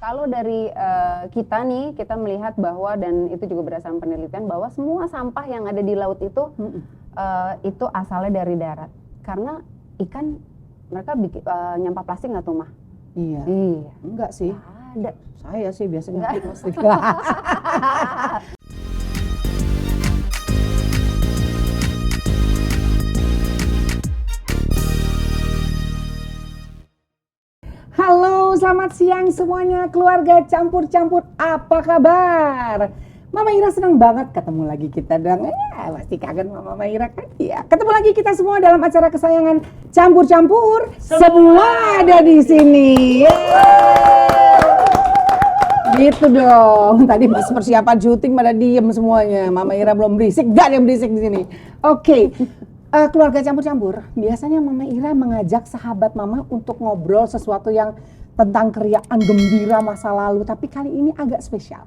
Kalau dari kita nih, kita melihat bahwa, dan itu juga berdasarkan penelitian, bahwa semua sampah yang ada di laut itu asalnya dari darat. Karena ikan, mereka nyampah plastik nggak tuh, Mah? Iya. Enggak sih. Ada. Saya sih biasanya plastik. Halo, selamat siang semuanya keluarga campur-campur, apa kabar? Mama Ira senang banget ketemu lagi kita dong. Pasti kangen Mama Ira kan? Ya, ketemu lagi kita semua dalam acara kesayangan campur-campur. Semua ada di sini. Gitu dong. Tadi pas persiapan syuting pada diem semuanya. Mama Ira belum berisik, gak ada yang berisik di sini. Oke. Keluarga campur-campur, biasanya Mama Ira mengajak sahabat Mama untuk ngobrol sesuatu yang tentang keriaan gembira masa lalu. Tapi kali ini agak spesial.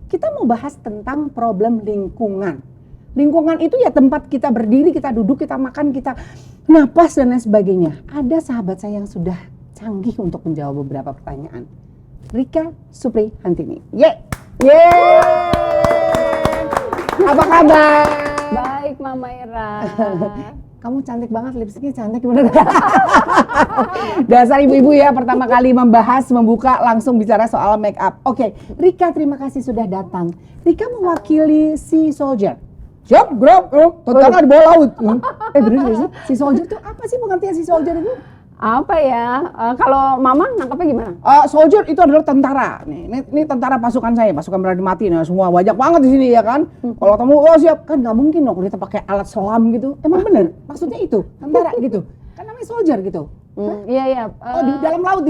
Kita mau bahas tentang problem lingkungan. Lingkungan itu ya tempat kita berdiri, kita duduk, kita makan, kita napas dan lain sebagainya. Ada sahabat saya yang sudah canggih untuk menjawab beberapa pertanyaan. Rika Supri Hantini. Apa kabar? Baik, Mama Ira. Kamu cantik banget, lipstiknya cantik bener. Dasar ibu-ibu ya, pertama kali membuka langsung bicara soal make up. Oke, Rika terima kasih sudah datang. Rika mewakili Sea Soldier. Siap, gerak, tentara di bawah laut. Bener sih, Sea Soldier itu apa sih pengertian Sea Soldier itu? Apa ya? Kalau Mama nangkapnya gimana? Soldier itu adalah tentara. Ini tentara pasukan saya, pasukan berani mati. Nah, semua banyak banget di sini ya kan. Kalau kamu siap kan nggak mungkin dong kita pakai alat selam gitu. Emang bener? Maksudnya itu tentara gitu. Kan namanya soldier gitu. Iya. Di dalam laut,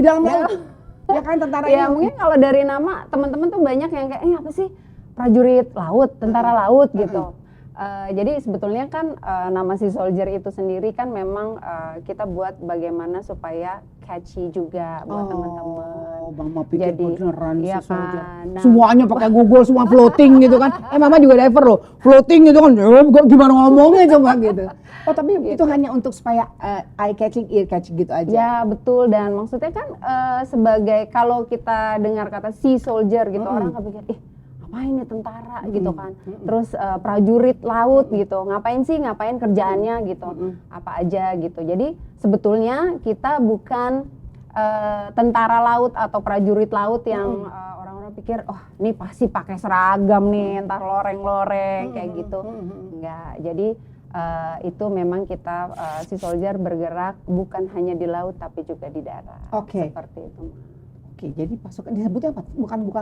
Ya kan tentara. Ya mungkin kalau dari nama teman-teman tuh banyak yang kayak apa sih? Prajurit laut, tentara laut gitu. Jadi sebetulnya kan nama Sea Soldier itu sendiri kan memang kita buat bagaimana supaya catchy juga buat teman-teman. Mama pikir beneran Sea Soldier. Nah, semuanya pakai Google, semua floating gitu kan. Mama juga diver loh, floating gitu kan. Gimana ngomongnya coba gitu. Tapi gitu. Itu hanya untuk supaya eye catching, ear catching gitu aja. Ya betul, dan maksudnya kan sebagai kalau kita dengar kata Sea Soldier gitu orang kepikir ngapain nih tentara gitu kan, terus prajurit laut gitu, ngapain kerjaannya gitu, apa aja gitu. Jadi sebetulnya kita bukan tentara laut atau prajurit laut yang orang-orang pikir ini pasti pakai seragam nih, ntar loreng-loreng kayak gitu. Enggak, jadi itu memang kita Sea Soldier bergerak bukan hanya di laut tapi juga di darat. Seperti itu. Oke, jadi pasukan disebutnya apa?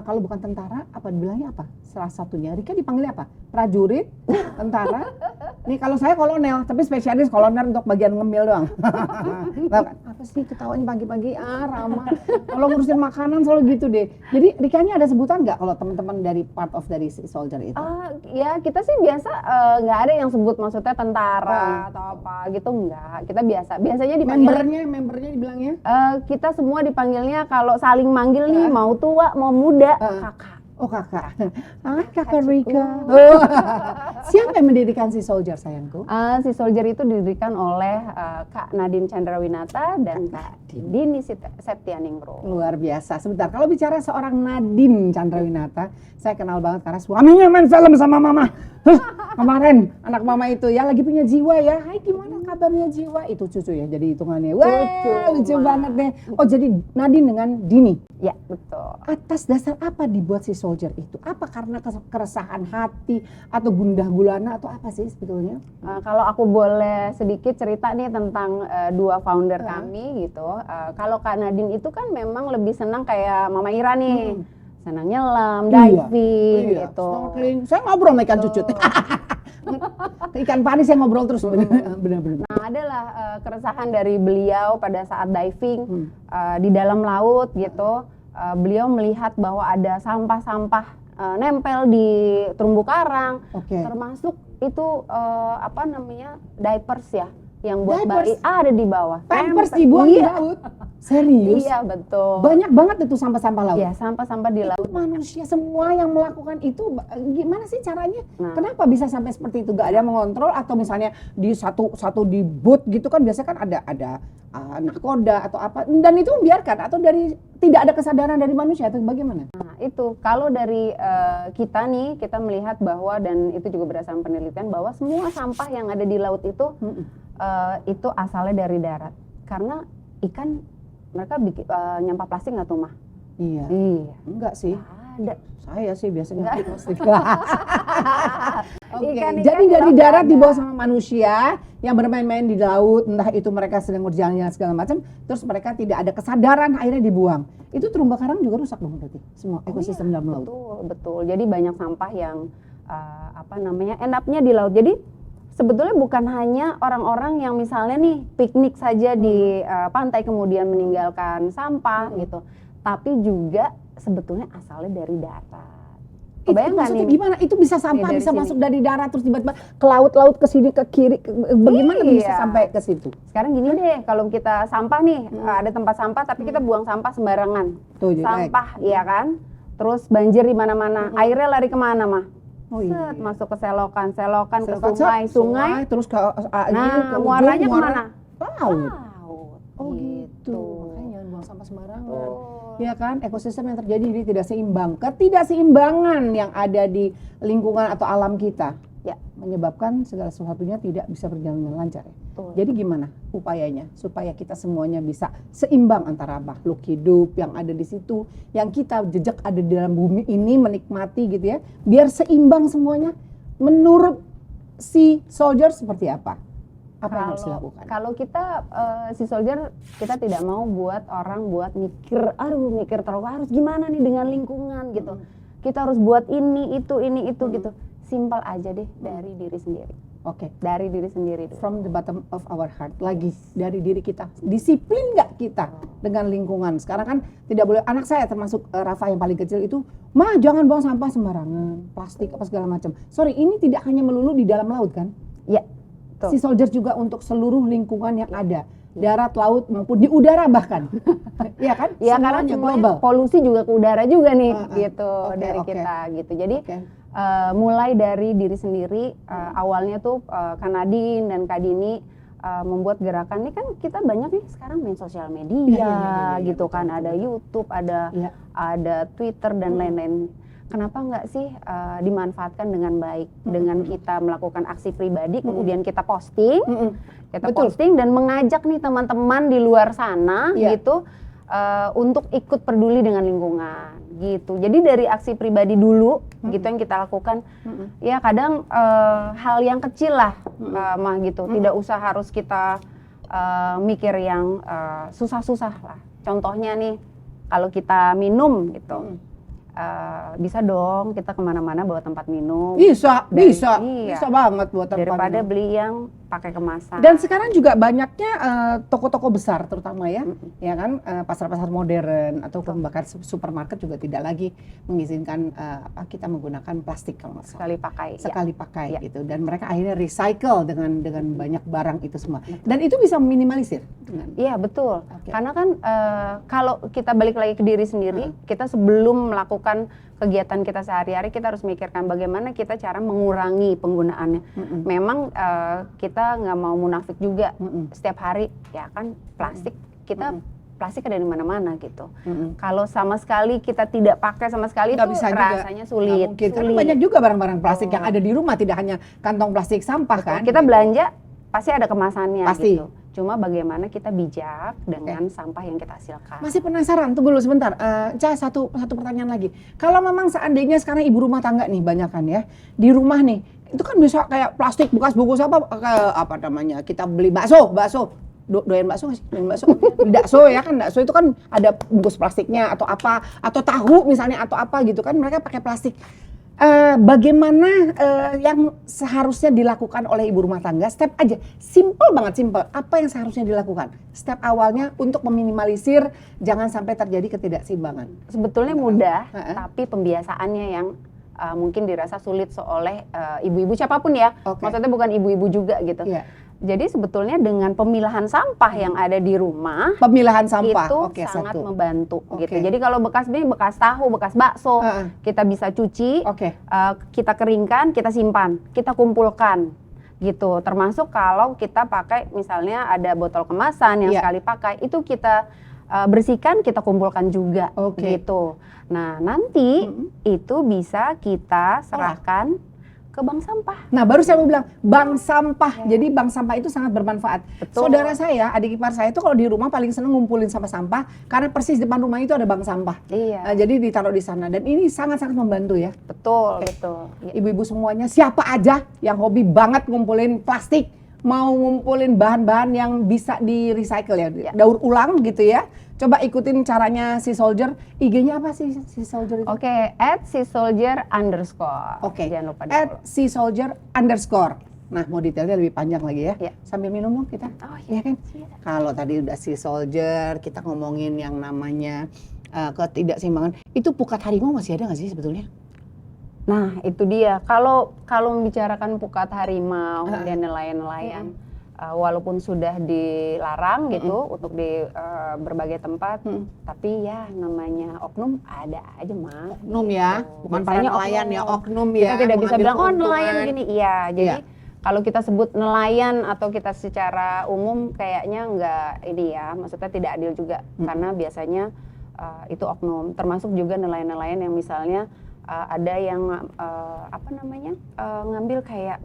Kalau bukan tentara, apa dibilangnya apa? Salah satunya, Rika dipanggilnya apa? Prajurit, tentara. Nih kalau saya kolonel, tapi spesialis kolonel untuk bagian ngemil doang. Apa sih ketawanya pagi-pagi? Rama. Kalau ngurusin makanan selalu gitu deh. Jadi Rikanya ada sebutan nggak kalau teman-teman dari part of dari Sea Soldier itu? Ya kita sih biasa nggak ada yang sebut maksudnya tentara atau apa gitu, nggak. Kita biasanya dipanggil. Membernya dibilangnya? Kita semua dipanggilnya kalau saling manggil nih, mau tua mau muda, kakak. Kakak. Kakak Rika. Siapa yang mendirikan Sea Soldier sayangku? Sea Soldier itu didirikan oleh Kak Nadine Chandrawinata dan Kak Dini Septianingrum. Luar biasa. Sebentar, kalau bicara seorang Nadine Chandrawinata, saya kenal banget karena suaminya main film sama Mama. Kemarin anak Mama itu ya lagi punya jiwa ya. Hai, gimana kabarnya jiwa? Itu cucu ya, jadi hitungannya. Wah, lucu banget deh. Jadi Nadine dengan Dini. Ya, betul. Atas dasar apa dibuat Sea Soldier itu? Apa karena keresahan hati atau gundah gulana atau apa sih sebetulnya? Kalau aku boleh sedikit cerita nih tentang dua founder kami gitu. Kalau Kak Nadine itu kan memang lebih senang kayak Mama Ira nih. Senang nyelam, diving gitu. Snorkeling. Saya ngobrol sama ikan cucut. Ikan pari saya ngobrol terus benar-benar. Nah, adalah keresahan dari beliau pada saat diving di dalam laut gitu. Beliau melihat bahwa ada sampah-sampah nempel di terumbu karang, termasuk itu diapers ya, yang buat bayi ada di bawah. Pampers dibuang di laut. Serius? Iya betul. Banyak banget itu sampah-sampah laut. Iya, sampah-sampah di laut. Manusia semua yang melakukan itu gimana sih caranya? Kenapa bisa sampai seperti itu? Gak ada yang mengontrol atau misalnya di satu di boat gitu kan biasanya kan ada nakoda atau apa, dan itu membiarkan atau dari tidak ada kesadaran dari manusia atau bagaimana? Nah, itu kalau dari kita nih, kita melihat bahwa, dan itu juga berdasarkan penelitian, bahwa semua sampah yang ada di laut itu asalnya dari darat. Karena ikan, mereka bikin nyampah plastik nggak tuh, Mah? Iya. Enggak sih. Ada. Saya sih biasanya plastik. Ikan-ikan Jadi dari juga darat ada. dibawa sama manusia yang bermain-main di laut, entah itu mereka sedang berjalan-jalan segala macam, terus mereka tidak ada kesadaran, akhirnya dibuang. Itu terumbu karang juga rusak dong berarti, semua ekosistem dalam laut. Betul. Jadi banyak sampah yang end up-nya di laut. Jadi sebetulnya bukan hanya orang-orang yang misalnya nih piknik saja di pantai kemudian meninggalkan sampah gitu, tapi juga sebetulnya asalnya dari darat. Itu Kebayang nggak maksudnya nih? gimana? Itu bisa sampah dari bisa sini. masuk dari darat terus tiba-tiba ke laut-laut ke sini ke kiri, bagaimana bisa Iya. sampai ke situ? Sekarang gini deh, kalau kita sampah nih, ada tempat sampah tapi kita buang sampah sembarangan. Tuh, jelek. Sampah, iya kan? Terus banjir di mana-mana. Airnya lari kemana, Mah? Oh iya. Set, masuk ke selokan ke Selokan, sungai. terus ke Nah, ujung, muaranya muara kemana? laut. Laut. Oh gitu. Makanya jangan buang sampah sembarangan. Betul. Ya kan, ekosistem yang terjadi ini tidak seimbang. Ketidakseimbangan yang ada di lingkungan atau alam kita Ya. menyebabkan segala sesuatunya tidak bisa berjalan dengan lancar. Ya. Betul. Jadi gimana upayanya supaya kita semuanya bisa seimbang antara makhluk hidup yang ada di situ, yang kita jejak ada di dalam bumi ini menikmati gitu ya, biar seimbang semuanya. Menurut si soldier seperti apa? Apa yang harus dilakukan? Kalau kita si soldier, kita tidak mau buat orang mikir terlalu harus gimana nih dengan lingkungan gitu. Kita harus buat ini itu gitu. Simpel aja deh dari diri sendiri. Oke. Dari diri sendiri dulu. From the bottom of our heart, lagi dari diri kita, disiplin nggak kita dengan lingkungan? Sekarang kan tidak boleh, anak saya termasuk Rafa yang paling kecil itu, "Ma, jangan buang sampah sembarangan, plastik apa segala macam." Sorry, ini tidak hanya melulu di dalam laut kan? Ya. Betul. Si soldier juga untuk seluruh lingkungan yang ada, darat, laut maupun di udara bahkan. Iya kan? Ya karena Semuanya semuanya global. polusi juga ke udara juga nih gitu Oke, dari oke. kita gitu. Jadi Oke. mulai dari diri sendiri, awalnya tuh Kak Nadine dan Kak Dini membuat gerakan ini kan, kita banyak nih sekarang main sosial media Iya, gitu betul, kan, ada YouTube, ada Iya. ada Twitter dan lain-lain. Kenapa nggak sih dimanfaatkan dengan baik dengan kita melakukan aksi pribadi kemudian kita posting, kita Betul. posting dan mengajak nih teman-teman di luar sana Iya. gitu untuk ikut peduli dengan lingkungan gitu. Jadi dari aksi pribadi dulu gitu yang kita lakukan. Ya kadang hal yang kecil lah Mah gitu. Tidak usah harus kita mikir yang susah-susah lah. Contohnya nih kalau kita minum gitu. Bisa dong kita kemana-mana bawa tempat minum. Bisa, Dari- bisa, iya. bisa banget buat tempat Daripada minum. beli yang pakai kemasan. Dan sekarang juga banyaknya toko-toko besar terutama ya, ya kan, pasar-pasar modern ataupun bahkan supermarket juga tidak lagi mengizinkan kita menggunakan plastik kalau nggak salah. sekali pakai. Ya. Sekali pakai Ya. gitu, dan mereka akhirnya recycle dengan banyak barang itu semua. Dan itu bisa meminimalisir dengan Iya betul. Oke. Karena kan kalau kita balik lagi ke diri sendiri, kita sebelum melakukan kegiatan kita sehari-hari kita harus mikirkan bagaimana kita cara mengurangi penggunaannya. Memang kita nggak mau munafik juga. Setiap hari ya kan plastik kita plastik ada di mana-mana gitu. Kalau sama sekali kita tidak pakai sama sekali Nggak itu bisa juga. rasanya sulit. Nggak mungkin. Karena banyak juga barang-barang plastik yang ada di rumah, tidak hanya kantong plastik sampah kan. Kita belanja pasti ada kemasannya Pasti. gitu. Cuma bagaimana kita bijak dengan sampah yang kita hasilkan. Masih penasaran, tunggu dulu sebentar. Ca, satu pertanyaan lagi. Kalau memang seandainya sekarang ibu rumah tangga nih banyak kan ya, di rumah nih, itu kan bisa kayak plastik bekas bungkus apa namanya, kita beli bakso, doyan bakso nggak sih? Doyan bakso, bakso ya kan, bakso itu kan ada bungkus plastiknya atau apa, atau tahu misalnya atau apa gitu kan, mereka pakai plastik. Bagaimana yang seharusnya dilakukan oleh ibu rumah tangga? Step aja, simple banget, simple. Apa yang seharusnya dilakukan? Step awalnya untuk meminimalisir jangan sampai terjadi ketidakseimbangan. Sebetulnya mudah, tapi pembiasaannya yang mungkin dirasa sulit oleh ibu-ibu siapapun ya. Oke. Maksudnya bukan ibu-ibu juga gitu. Iya. Jadi sebetulnya dengan pemilahan sampah yang ada di rumah Pemilahan sampah, itu oke, sangat satu. membantu Oke. gitu. Jadi kalau bekas tahu, bekas bakso, kita bisa cuci, Oke. kita keringkan, kita simpan, kita kumpulkan. gitu. Termasuk kalau kita pakai misalnya ada botol kemasan yang Iya. sekali pakai, itu kita bersihkan, kita kumpulkan juga Oke. gitu. Nah, nanti itu bisa kita serahkan ke bank sampah. Nah, baru saya mau bilang bank sampah. Jadi bank sampah itu sangat bermanfaat. Betul. Saudara saya, adik ipar saya itu kalau di rumah paling seneng ngumpulin sampah-sampah karena persis depan rumah itu ada bank sampah. Iya. Jadi ditaruh di sana dan ini sangat-sangat membantu ya. Betul, betul. Ya. Ibu-ibu semuanya, siapa aja yang hobi banget ngumpulin plastik, mau ngumpulin bahan-bahan yang bisa di-recycle ya, daur ulang gitu ya. Coba ikutin caranya Sea Soldier. IG-nya apa sih Sea Soldier itu? Oke, @seasoldier_. Oke, Jangan lupa di-follow. @seasoldier_. Nah, mau detailnya lebih panjang lagi ya. Iya. Sambil minum dong kita. Oh Iya kan? Kalau tadi udah Sea Soldier, kita ngomongin yang namanya ketidakseimbangan. Itu pukat harimau masih ada nggak sih sebetulnya? Nah, itu dia. Kalau membicarakan pukat harimau dan nelayan-nelayan, walaupun sudah dilarang gitu untuk di berbagai tempat, tapi ya namanya oknum ada aja mah. Oknum ya, bukan para Biasanya nelayan ya, oknum Kita ya. tidak bisa mengambil bilang oh keuntungan. nelayan gini. Iya, jadi Iya. kalau kita sebut nelayan atau kita secara umum kayaknya enggak ini ya, maksudnya tidak adil juga karena biasanya itu oknum. Termasuk juga nelayan-nelayan yang misalnya ada yang ngambil kayak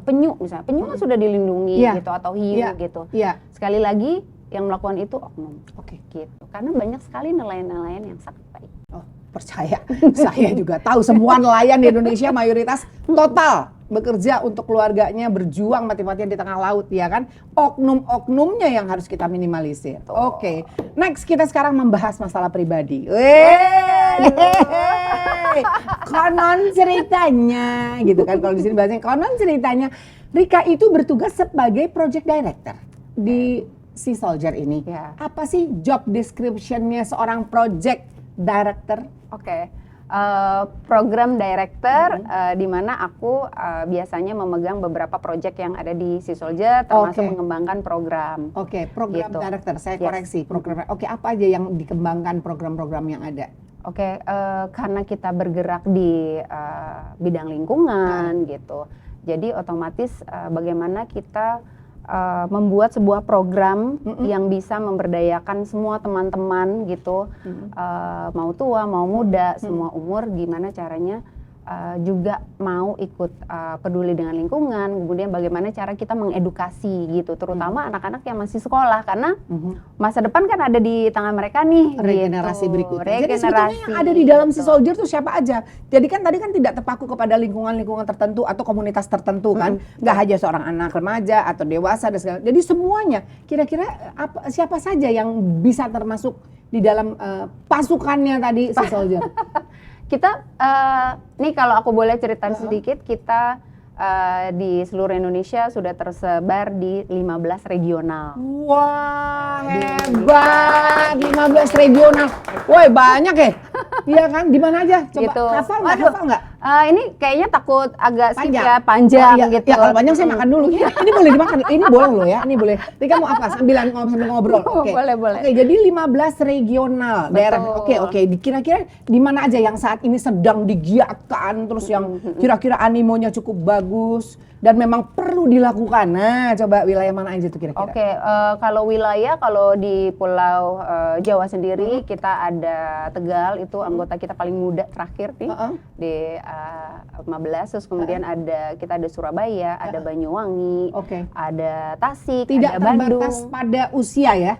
penyu misalnya. Penyu kan sudah dilindungi Iya. gitu atau hiu Iya. gitu. Iya. Sekali lagi yang melakukan itu oknum. Oke. Gitu. Karena banyak sekali nelayan-nelayan yang sangat baik. Oh, percaya. Saya juga tahu semua nelayan di Indonesia mayoritas total bekerja untuk keluarganya, berjuang mati-matian di tengah laut ya kan. Oknum-oknumnya yang harus kita minimalisir. Oke. Next kita sekarang membahas masalah pribadi. Konon ceritanya gitu kan, kalau di sini bahasanya konon ceritanya Rika itu bertugas sebagai project director di Sea Soldier ini. Ya. Apa sih job description-nya seorang project director? Oke. Program director di mana aku biasanya memegang beberapa proyek yang ada di Sea Soldier termasuk Oke. mengembangkan program. Oke, program Gitu. director. Saya Yes. koreksi program. Oke, apa aja yang dikembangkan program-program yang ada? Oke, karena kita bergerak di bidang lingkungan gitu, jadi otomatis bagaimana kita membuat sebuah program yang bisa memberdayakan semua teman-teman gitu, mau tua mau muda, semua umur, gimana caranya juga mau ikut peduli dengan lingkungan, kemudian bagaimana cara kita mengedukasi gitu, terutama anak-anak yang masih sekolah karena masa depan kan ada di tangan mereka nih. Regenerasi gitu. berikutnya. Jadi sebetulnya yang ada di dalam Sea Soldier tuh siapa aja? Jadi kan tadi kan tidak terpaku kepada lingkungan-lingkungan tertentu atau komunitas tertentu kan? Nggak hanya seorang anak remaja atau dewasa dan segala. Jadi semuanya. Kira-kira siapa saja yang bisa termasuk di dalam pasukannya tadi Sea Soldier? Kita, nih kalau aku boleh cerita sedikit, kita di seluruh Indonesia sudah tersebar di 15 regional. Wah, hebat. 15 regional. Woi, banyak ya? Iya kan? Di mana aja? Coba Gitu. hafal nggak? Waduh. Hafal nggak? Ini kayaknya takut agak skip Panjang. ya, panjang Oh, iya. gitu. Ya kalau panjang saya makan dulu. Ini boleh dimakan. Ini boleh loh ya. Ini boleh. Rika mau apa? Sambil ngobrol. Oke. Boleh, boleh. Oke, jadi 15 regional daerah. Oke. Kira-kira di mana aja yang saat ini sedang digiatkan, terus yang kira-kira animonya cukup bagus dan memang perlu dilakukan. Nah, coba wilayah mana aja tuh kira-kira? Oke, kalau wilayah, kalau di Pulau Jawa sendiri kita ada Tegal, itu anggota kita paling muda terakhir nih di 15. Terus kemudian kita ada Surabaya, ada Banyuwangi, ada Tasik, Tidak ada Bandung. terbatas pada usia ya?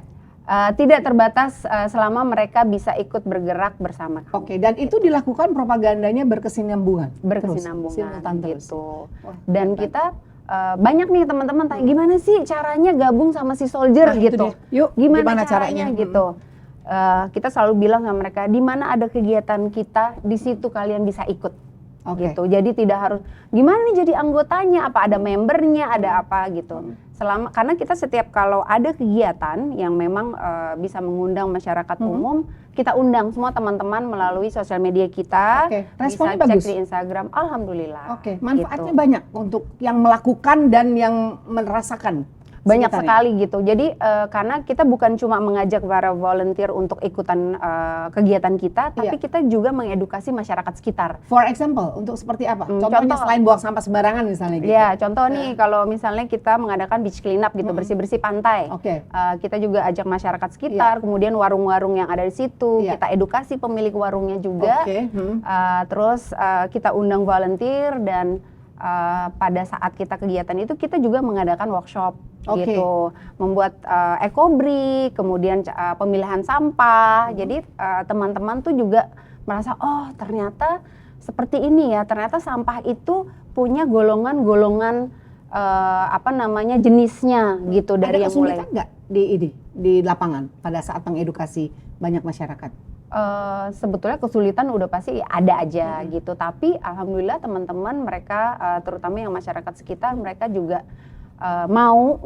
Tidak terbatas selama mereka bisa ikut bergerak bersama kami. Oke, dan itu dilakukan propagandanya berkesinambungan. Berkesinambungan terus. gitu. Wah, Dan hebat. kita banyak nih teman-teman tanya gimana sih caranya gabung sama Sea Soldier Nah, itu gitu. dia. Yuk, Gimana caranya gitu. Kita selalu bilang sama mereka, di mana ada kegiatan kita, di situ kalian bisa ikut. Oke. Gitu. Jadi tidak harus gimana nih jadi anggotanya, apa ada membernya, ada apa gitu. Karena kita setiap kalau ada kegiatan yang memang bisa mengundang masyarakat umum, kita undang semua teman-teman melalui sosial media kita. Oke. Bisa Responnya cek bagus. di Instagram. Alhamdulillah. Oke, manfaatnya gitu. banyak untuk yang melakukan dan yang merasakan. banyak sekitarnya. sekali gitu. Jadi karena kita bukan cuma mengajak para volunteer untuk ikutan kegiatan kita, tapi Iya. kita juga mengedukasi masyarakat sekitar. For example, untuk seperti apa? Contohnya Contoh. selain buang sampah sembarangan misalnya gitu. Ya, contoh nih kalau misalnya kita mengadakan beach cleanup gitu, bersih-bersih pantai. Oke. Kita juga ajak masyarakat sekitar, kemudian warung-warung yang ada di situ, Iya. kita edukasi pemilik warungnya juga. Oke. Terus kita undang volunteer dan pada saat kita kegiatan itu kita juga mengadakan workshop Oke. gitu, membuat ekobrik, kemudian pemilahan sampah. Jadi teman-teman tuh juga merasa oh ternyata seperti ini ya, ternyata sampah itu punya golongan-golongan jenisnya gitu dari Ada yang mulai. kesulitan nggak di lapangan pada saat mengedukasi banyak masyarakat? Sebetulnya kesulitan udah pasti ada aja gitu, tapi alhamdulillah teman-teman mereka terutama yang masyarakat sekitar mereka juga mau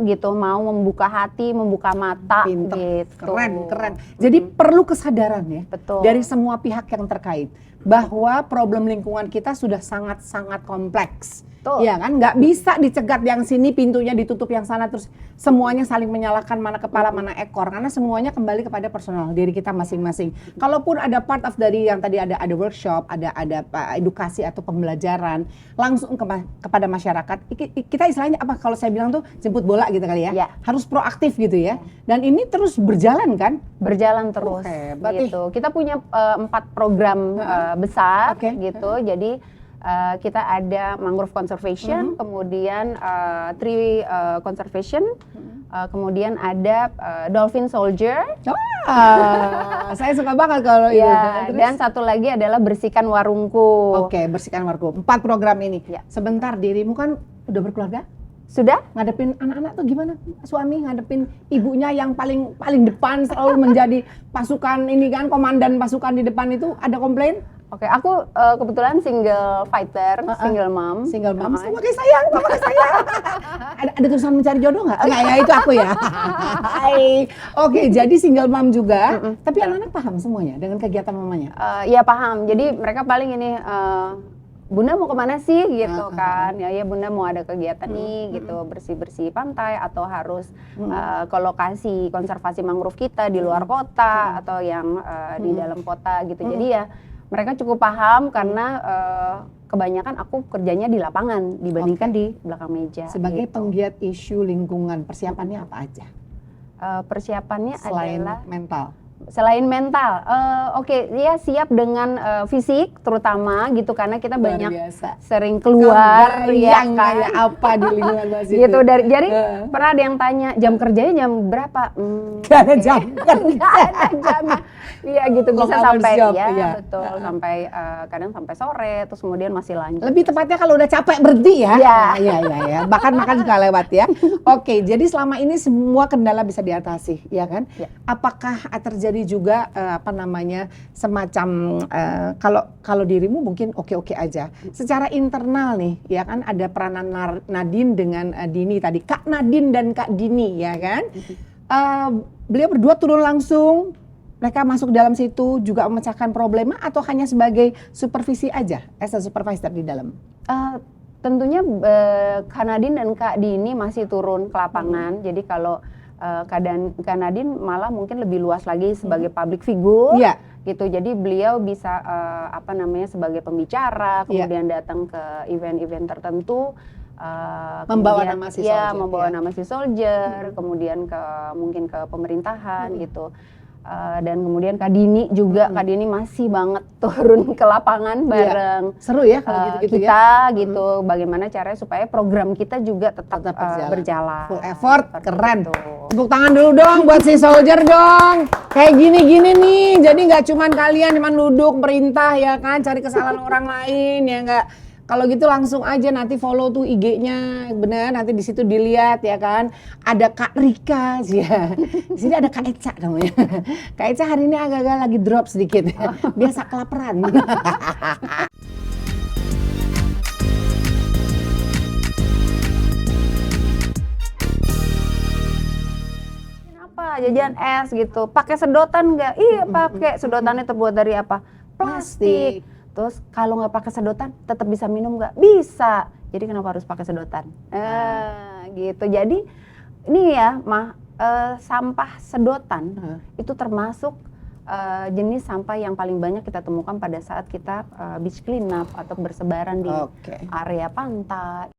membuka hati, membuka mata. Pinter, gitu. keren. Jadi perlu kesadaran ya Betul. dari semua pihak yang terkait bahwa problem lingkungan kita sudah sangat-sangat kompleks. Betul. Ya kan, nggak bisa dicegat yang sini pintunya ditutup yang sana terus semuanya saling menyalahkan mana kepala mana ekor, karena semuanya kembali kepada personal diri kita masing-masing. Kalaupun ada part of dari yang tadi ada workshop, ada edukasi atau pembelajaran langsung kepada masyarakat, kita istilahnya apa kalau saya bilang tuh jemput bola gitu kali ya. Ya. Harus proaktif gitu ya. Dan ini terus berjalan kan? Berjalan terus hebat gitu. Kita punya 4 program besar Oke. gitu. Jadi kita ada mangrove conservation, kemudian tree conservation, kemudian ada dolphin soldier. Saya suka banget kalau itu. Ya, Terus? dan satu lagi adalah bersihkan warungku. Oke, bersihkan warga. 4 program ini. Ya. Sebentar, dirimu kan udah berkeluarga? Sudah? Ngadepin anak-anak tuh gimana? Suami ngadepin ibunya yang paling depan selalu menjadi pasukan ini kan, komandan pasukan di depan itu, ada komplain? Oke, aku kebetulan single fighter, single mom. Single mom, sama kayak saya. Ada tulisan mencari jodoh nggak? Nggak ya, itu aku ya. Hai. Oke, jadi single mom juga, tapi anak-anak paham semuanya dengan kegiatan mamanya? Ya paham. Jadi mereka paling ini, Bunda mau kemana sih gitu kan? Ya Bunda mau ada kegiatan nih gitu, bersih-bersih pantai atau harus ke lokasi konservasi mangrove kita di luar kota atau yang di dalam kota gitu. Jadi ya mereka cukup paham karena kebanyakan aku kerjanya di lapangan dibandingkan di belakang meja. Sebagai gitu. penggiat isu lingkungan, persiapannya apa aja? Persiapannya Selain adalah mental. selain mental, oke, ya siap dengan fisik terutama gitu karena kita Luar banyak biasa. sering keluar ya yang kan. kayak apa di lingkungan Mas itu? Gitu jadi pernah ada yang tanya jam kerjanya jam berapa? Gak ada jam kan? Nggak ada jamnya. Iya gitu Long bisa hours sampai job, ya iya. betul sampai kadang sampai sore terus kemudian masih lanjut. Lebih tepatnya kalau udah capek berhenti ya. Iya. Iya. Bahkan makan juga lewat ya. Oke, jadi selama ini semua kendala bisa diatasi, ya kan? Iya. Apakah terjadi juga semacam kalau dirimu mungkin oke-oke aja. Secara internal nih, ya kan ada peranan Nadine dengan Dini tadi. Kak Nadine dan Kak Dini, ya kan? Beliau berdua turun langsung. Mereka masuk dalam situ juga memecahkan problema atau hanya sebagai supervisi aja, as a supervisor di dalam? Tentunya Kak Nadine dan Kak Dini masih turun ke lapangan. Jadi kalau Kak Nadine malah mungkin lebih luas lagi sebagai public figure. Iya. Gitu. Jadi beliau bisa sebagai pembicara, kemudian datang ke event-event tertentu. Membawa kemudian, nama si ya, soldier, membawa ya. nama si soldier, kemudian mungkin ke pemerintahan gitu. Dan kemudian Kak Dini juga, Kak Dini masih banget turun ke lapangan bareng Seru ya kalau gitu-gitu kita ya. gitu. Bagaimana caranya supaya program kita juga tetap berjalan. Full effort, Seperti keren. itu. Tepuk tangan dulu dong buat si soldier dong. Kayak gini-gini nih. Jadi nggak cuman kalian cuman duduk perintah ya kan, cari kesalahan orang lain ya nggak. Kalau gitu langsung aja nanti follow tuh IG-nya, bener nanti di situ dilihat ya kan. Ada Kak Rika ya. Di sini ada Kak Eca namanya. Kak Eca hari ini agak-agak lagi drop sedikit. Biasa kelaparan. Apa jajan es gitu, pakai sedotan nggak? Iya pakai. Sedotannya terbuat dari apa? Plastik. Terus kalau nggak pakai sedotan tetap bisa minum nggak? Bisa. Jadi kenapa harus pakai sedotan? Gitu. Jadi Ini ya, sampah sedotan itu termasuk jenis sampah yang paling banyak kita temukan pada saat kita beach clean up atau bersebaran di area pantai.